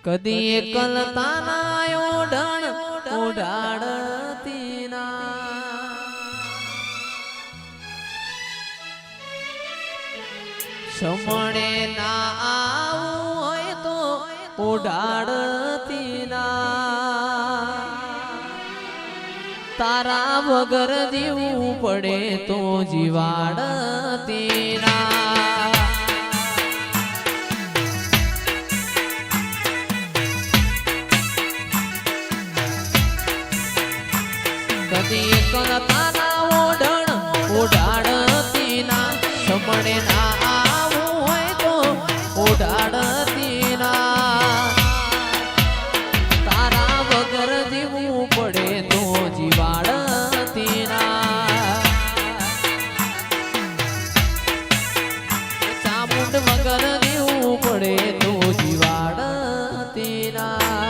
કદી એકલતા ના ઓઢણ ઓઢાડતી ના સમણે ના આવું હોય તો ઓઢાડતી ના તારા વગર જીવવું પડે તો જીવાડતી ના કદી એકલતા ના ઓઢણ ઓઢાડતી ના સમણે ના આવું હોય તો ઓઢાડતી ના તારા વગર જીવવું પડે તો જીવાડતી ના ચામુંડ વગર જીવવું પડે તો જીવાડતી ના